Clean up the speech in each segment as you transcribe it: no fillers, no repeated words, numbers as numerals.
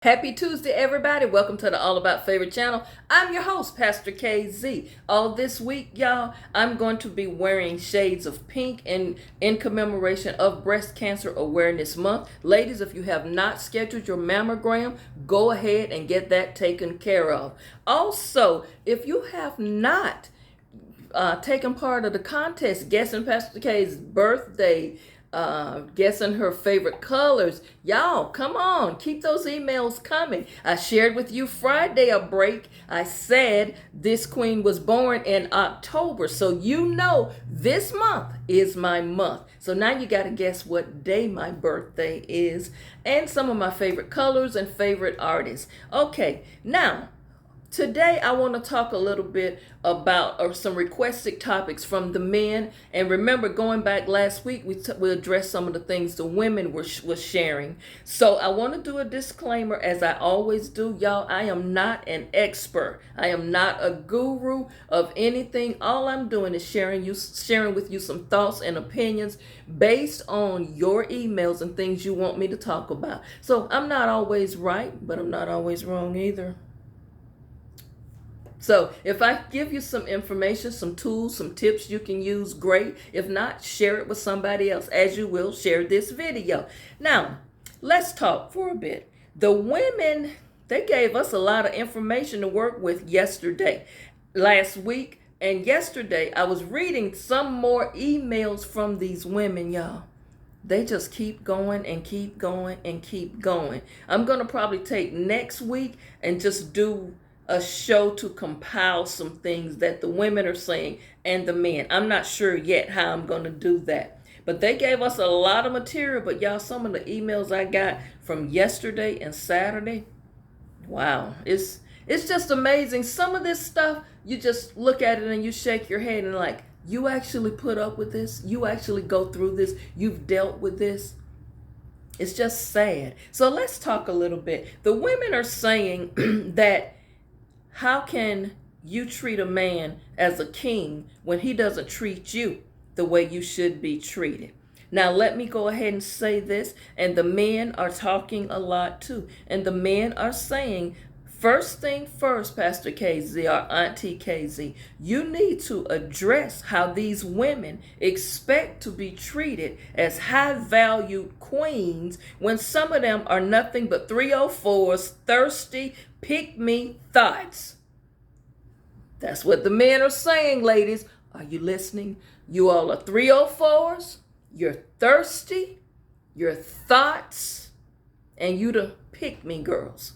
Happy Tuesday, everybody. Welcome to the All About Favorite channel. I'm your host, Pastor KZ. All this week, y'all, I'm going to be wearing shades of pink in commemoration of Breast Cancer Awareness Month. Ladies, if you have not scheduled your mammogram, go ahead and get that taken care of. Also, if you have not taken part of the contest, guessing Pastor K's birthday, guessing her favorite colors. Y'all, come on, keep those emails coming. I shared with you Friday a break. I said this queen was born in October, so you know this month is my month. So now you got to guess what day my birthday is and some of my favorite colors and favorite artists. Okay, now today, I want to talk a little bit about some requested topics from the men. And remember, going back last week, we addressed some of the things the women were sharing. So I want to do a disclaimer, as I always do. Y'all, I am not an expert. I am not a guru of anything. All I'm doing is sharing with you some thoughts and opinions based on your emails and things you want me to talk about. So I'm not always right, but I'm not always wrong either. So if I give you some information, some tools, some tips you can use, great. If not, share it with somebody else, as you will share this video. Now, let's talk for a bit. The women, they gave us a lot of information to work with yesterday, last week, and yesterday. I was reading some more emails from these women, y'all. They just keep going and keep going and keep going. I'm going to probably take next week and just do a show to compile some things that the women are saying and the men. I'm not sure yet how I'm going to do that. But they gave us a lot of material. But y'all, some of the emails I got from yesterday and Saturday, wow, it's just amazing. Some of this stuff, you just look at it and you shake your head and like, you actually put up with this? You actually go through this? You've dealt with this? It's just sad. So let's talk a little bit. The women are saying that how can you treat a man as a king when he doesn't treat you the way you should be treated? Now, let me go ahead and say this, and the men are talking a lot too. And the men are saying, first thing first, Pastor KZ or Auntie KZ, you need to address how these women expect to be treated as high-valued queens when some of them are nothing but 304s, thirsty, pick-me thoughts. That's what the men are saying, ladies. Are you listening? You all are 304s, you're thirsty, your thoughts, and you the pick-me girls.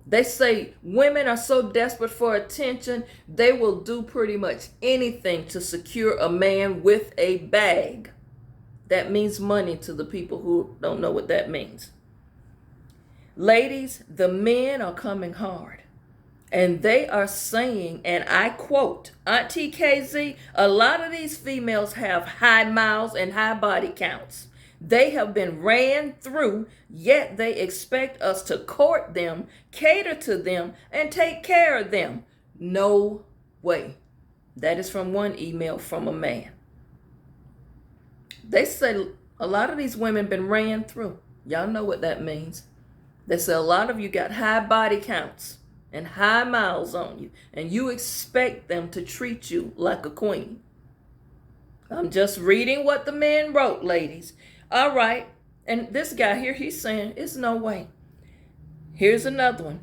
They say women are so desperate for attention, they will do pretty much anything to secure a man with a bag. That means money to the people who don't know what that means. Ladies, the men are coming hard. And they are saying, and I quote, Auntie KZ, a lot of these females have high miles and high body counts. They have been ran through, yet they expect us to court them, cater to them, and take care of them. No way. That is from one email from a man. They say a lot of these women been ran through. Y'all know what that means. They say a lot of you got high body counts and high miles on you, and you expect them to treat you like a queen. I'm just reading what the men wrote, ladies. All right. And this guy here, he's saying, it's no way. Here's another one.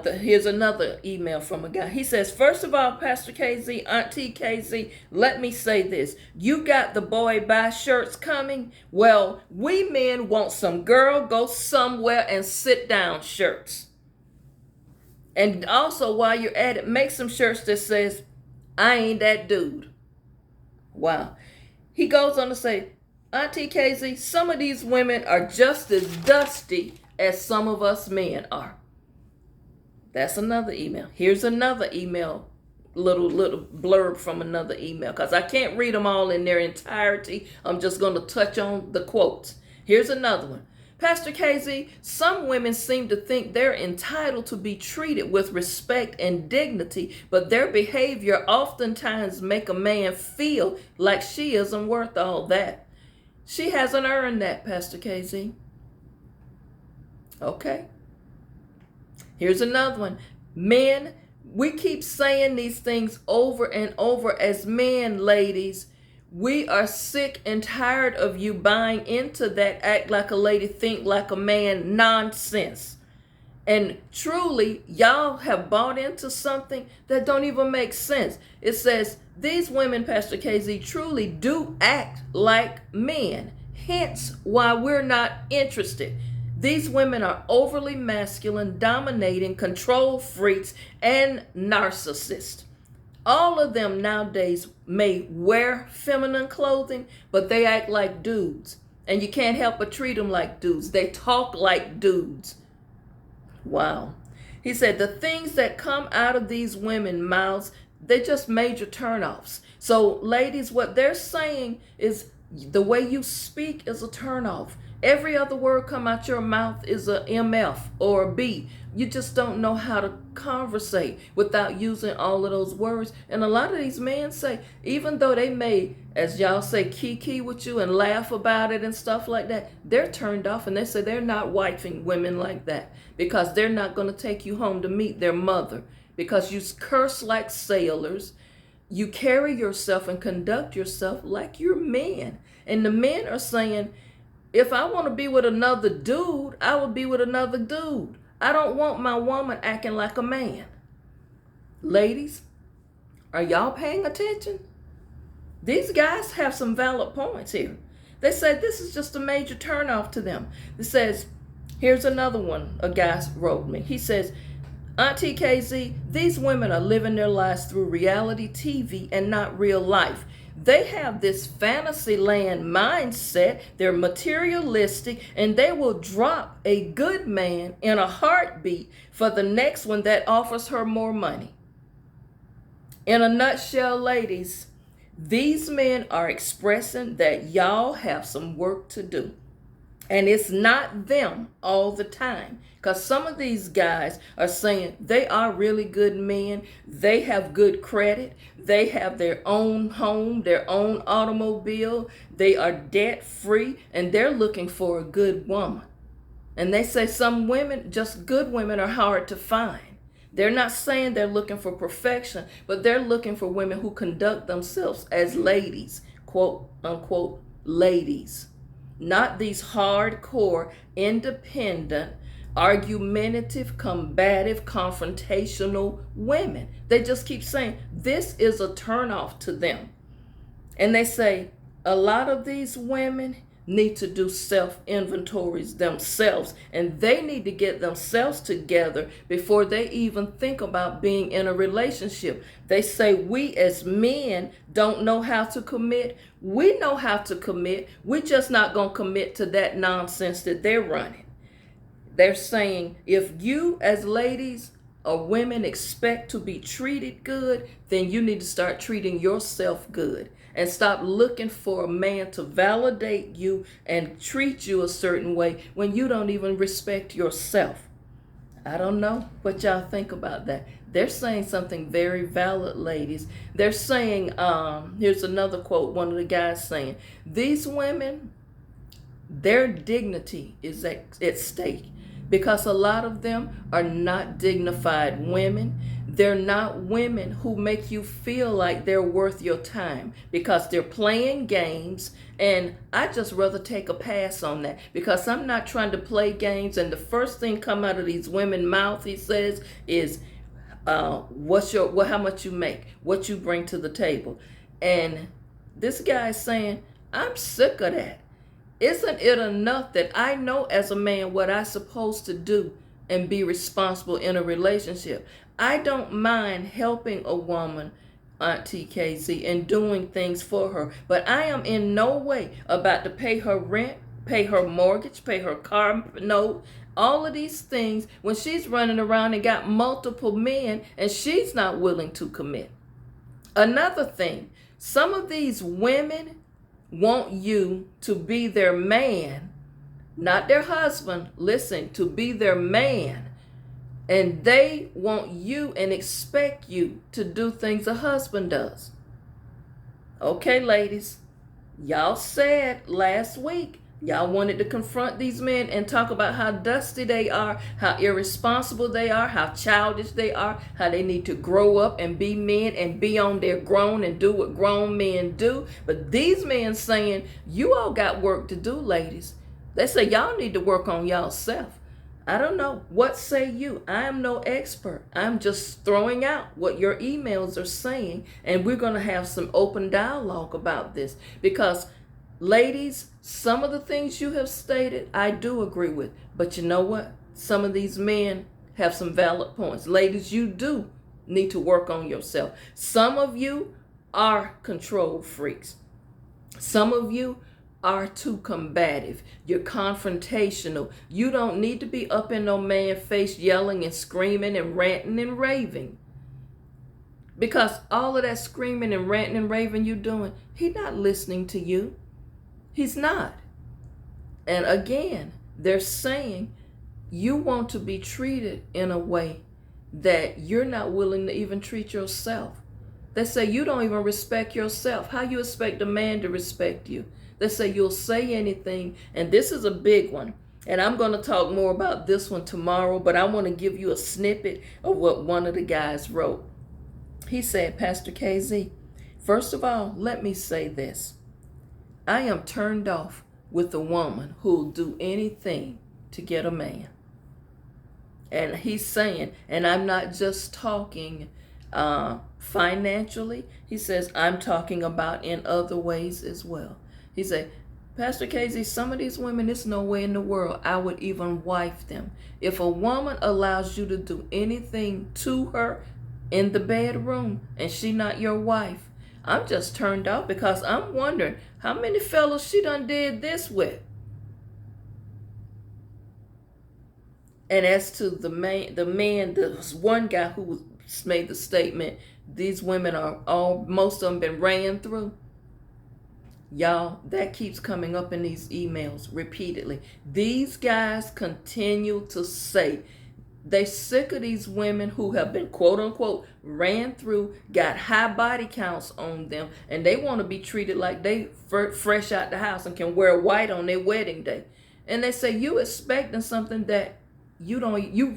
Here's another email from a guy. He says, first of all, Pastor KZ, Auntie KZ, let me say this. You got the boy bye shirts coming? Well, we men want some girl go somewhere and sit down shirts. And also, while you're at it, make some shirts that says, I ain't that dude. Wow. He goes on to say, Auntie KZ, some of these women are just as dusty as some of us men are. That's another email. Here's another email, little blurb from another email, because I can't read them all in their entirety. I'm just going to touch on the quotes. Here's another one. Pastor KZ, some women seem to think they're entitled to be treated with respect and dignity, but their behavior oftentimes make a man feel like she isn't worth all that. She hasn't earned that, Pastor KZ. Okay. Here's another one. Men, we keep saying these things over and over as men, ladies. We are sick and tired of you buying into that act like a lady, think like a man nonsense. And truly, y'all have bought into something that don't even make sense. It says, these women, Pastor KZ, truly do act like men. Hence why we're not interested. These women are overly masculine, dominating, control freaks, and narcissists. All of them nowadays may wear feminine clothing, but they act like dudes. And you can't help but treat them like dudes. They talk like dudes. Wow. He said the things that come out of these women's mouths, they're just major turnoffs. So, ladies, what they're saying is the way you speak is a turnoff. Every other word come out your mouth is a MF or a B. You just don't know how to conversate without using all of those words. And a lot of these men say, even though they may, as y'all say, kiki with you and laugh about it and stuff like that, they're turned off, and they say they're not wifing women like that because they're not going to take you home to meet their mother, because you curse like sailors. You carry yourself and conduct yourself like you're men. And the men are saying, if I want to be with another dude, I will be with another dude. I don't want my woman acting like a man. Ladies, are y'all paying attention? These guys have some valid points here. They said this is just a major turnoff to them. It says, here's another one a guy wrote me. He says, Auntie KZ, these women are living their lives through reality TV and not real life. They have this fantasy land mindset. They're materialistic, and they will drop a good man in a heartbeat for the next one that offers her more money. In a nutshell, ladies, these men are expressing that y'all have some work to do. And it's not them all the time. Because some of these guys are saying they are really good men. They have good credit. They have their own home, their own automobile. They are debt free, and they're looking for a good woman. And they say some women, just good women, are hard to find. They're not saying they're looking for perfection, but they're looking for women who conduct themselves as ladies, quote unquote, ladies. Not these hardcore, independent, argumentative, combative, confrontational women. They just keep saying this is a turnoff to them. And they say a lot of these women need to do self-inventories themselves, and they need to get themselves together before they even think about being in a relationship. They say we as men don't know how to commit. We know how to commit. We're just not going to commit to that nonsense that they're running. They're saying if you as ladies or women expect to be treated good, then you need to start treating yourself good. And stop looking for a man to validate you and treat you a certain way when you don't even respect yourself. I don't know what y'all think about that. They're saying something very valid, ladies. They're saying, here's another quote, one of the guys saying, these women, their dignity is at stake because a lot of them are not dignified women. They're not women who make you feel like they're worth your time because they're playing games. And I just rather take a pass on that because I'm not trying to play games. And the first thing come out of these women's mouth, he says, is how much you make, what you bring to the table. And this guy is saying, I'm sick of that. Isn't it enough that I know as a man what I'm supposed to do and be responsible in a relationship? I don't mind helping a woman, Auntie KZ, and doing things for her, but I am in no way about to pay her rent, pay her mortgage, pay her car note, all of these things when she's running around and got multiple men and she's not willing to commit. Another thing, some of these women want you to be their man, not their husband. Listen, to be their man. And they want you and expect you to do things a husband does. Okay, ladies, y'all said last week Y'all wanted to confront these men and talk about how dusty they are, how irresponsible they are, how childish they are, how they need to grow up and be men and be on their grown and do what grown men do. But these men saying, you all got work to do, ladies. They say y'all need to work on y'all self. I don't know. What say you? I am no expert. I'm just throwing out what your emails are saying, and we're going to have some open dialogue about this because ladies, some of the things you have stated, I do agree with. But you know what? Some of these men have some valid points. Ladies, you do need to work on yourself. Some of you are control freaks. Some of you are too combative. You're confrontational. You don't need to be up in no man's face yelling and screaming and ranting and raving. Because all of that screaming and ranting and raving you doing, he's not listening to you. He's not. And again, they're saying you want to be treated in a way that you're not willing to even treat yourself. They say you don't even respect yourself. How you expect a man to respect you? They say you'll say anything, and this is a big one. And I'm going to talk more about this one tomorrow, but I want to give you a snippet of what one of the guys wrote. He said, Pastor KZ, first of all, let me say this. I am turned off with a woman who'll do anything to get a man. And he's saying, and I'm not just talking financially. He says, I'm talking about in other ways as well. He said, Pastor KZ, some of these women, there's no way in the world I would even wife them. If a woman allows you to do anything to her in the bedroom and she not your wife, I'm just turned off because I'm wondering how many fellas she done did this with. And as to the man, there was one guy who made the statement, these women are most of them been ran through. Y'all, that keeps coming up in these emails repeatedly. These guys continue to say they sick of these women who have been quote unquote ran through, got high body counts on them, and they want to be treated like they fresh out the house and can wear white on their wedding day. And they say you expecting something that you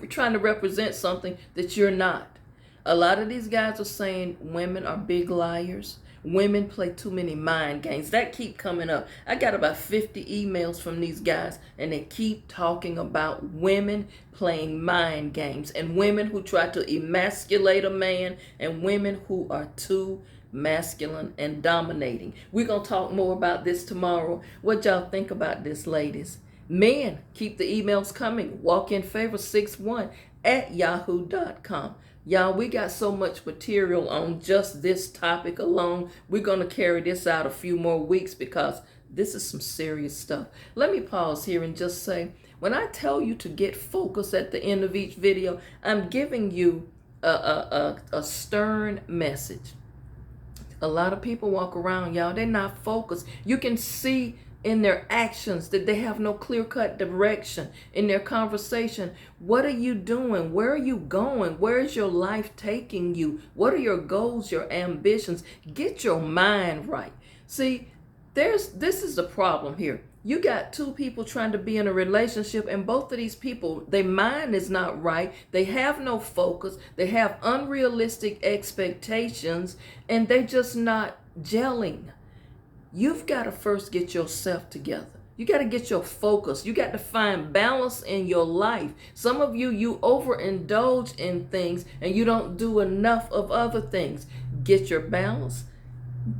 trying to represent something that you're not. A lot of these guys are saying women are big liars. Women play too many mind games. That keep coming up. I got about 50 emails from these guys, and they keep talking about women playing mind games and women who try to emasculate a man and women who are too masculine and dominating. We're going to talk more about this tomorrow. What y'all think about this, ladies? Men, keep the emails coming. walkinfavor61@yahoo.com. Y'all, we got so much material on just this topic alone. We're going to carry this out a few more weeks because this is some serious stuff. Let me pause here and just say, when I tell you to get focused at the end of each video, I'm giving you a stern message. A lot of people walk around, y'all, they're not focused. You can see in their actions that they have no clear-cut direction in their conversation. What are you doing? Where are you going? Where is your life taking you? What are your goals, your ambitions? Get your mind right. See, this is the problem here. You got two people trying to be in a relationship, and both of these people, their mind is not right. They have no focus. They have unrealistic expectations, and they just not gelling. You've got to first get yourself together. You got to get your focus. You got to find balance in your life. Some of you overindulge in things and you don't do enough of other things. Get your balance.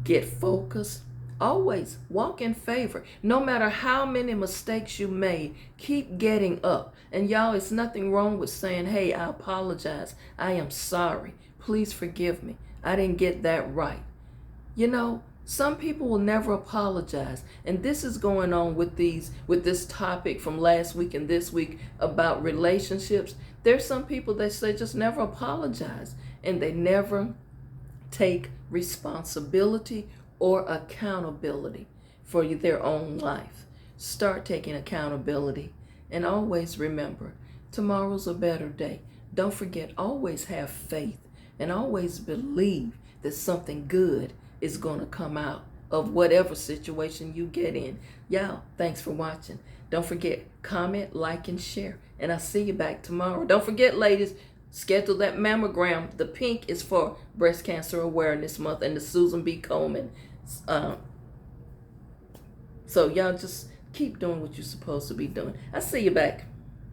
Get focused. Always walk in favor. No matter how many mistakes you made, keep getting up. And y'all, it's nothing wrong with saying, hey, I apologize. I am sorry. Please forgive me. I didn't get that right. You know, some people will never apologize. And this is going on with this topic from last week and this week about relationships. There's some people that say just never apologize, and they never take responsibility or accountability for their own life. Start taking accountability, and always remember, tomorrow's a better day. Don't forget, always have faith and always believe that something good is going to come out of whatever situation you get in. Y'all, thanks for watching. Don't forget, comment, like, and share. And I'll see you back tomorrow. Don't forget, ladies, schedule that mammogram. The pink is for Breast Cancer Awareness Month and the Susan B. Komen. So y'all just keep doing what you're supposed to be doing. I'll see you back.